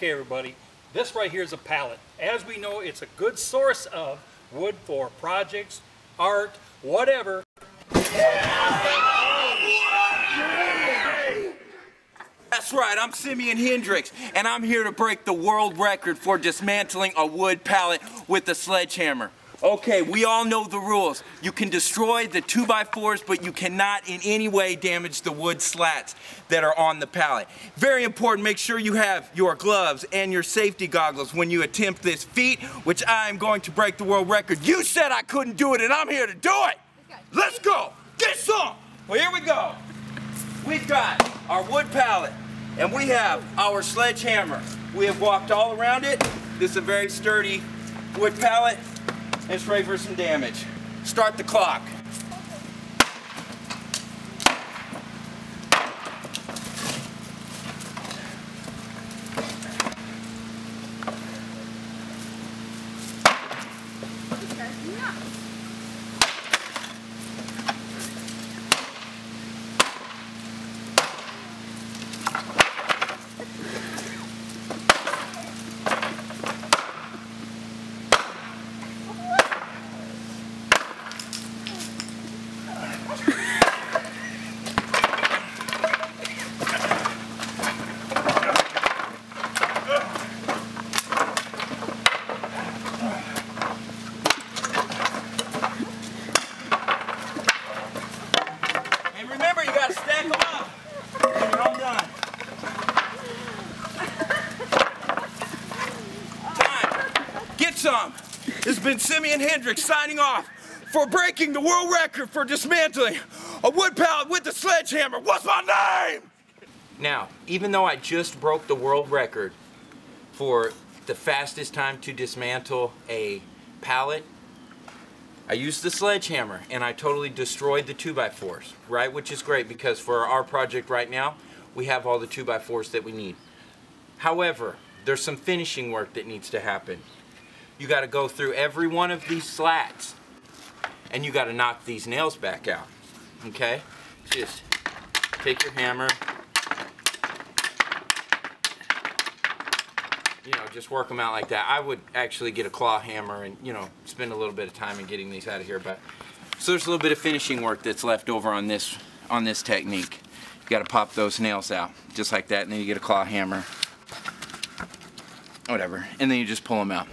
Okay everybody, this right here is a pallet. As we know, it's a good source of wood for projects, art, whatever. That's right, I'm Simeon Hendrix, and I'm here to break the world record for dismantling a wood pallet with a sledgehammer. Okay, we all know the rules. You can destroy the 2x4s, but you cannot in any way damage the wood slats that are on the pallet. Very important, make sure you have your gloves and your safety goggles when you attempt this feat, which I am going to break the world record. You said I couldn't do it, and I'm here to do it! Let's go! Get some! Well, here we go. We've got our wood pallet, and we have our sledgehammer. We have walked all around it. This is a very sturdy wood pallet. It's ready for some damage. Start the clock. Stack them up when you're all done. Time. Get some. This has been Simeon Hendrix signing off for breaking the world record for dismantling a wood pallet with a sledgehammer. What's my name? Now, even though I just broke the world record for the fastest time to dismantle a pallet, I used the sledgehammer and I totally destroyed the 2x4s, right? Which is great because for our project right now, we have all the 2x4s that we need. However, there's some finishing work that needs to happen. You got to go through every one of these slats and you got to knock these nails back out, okay? Just take your hammer, you know, just work them out like that. I would actually get a claw hammer and, you know, spend a little bit of time in getting these out of here. But so there's a little bit of finishing work that's left over on this technique. You got to pop those nails out just like that, and then you get a claw hammer, whatever, and then you just pull them out.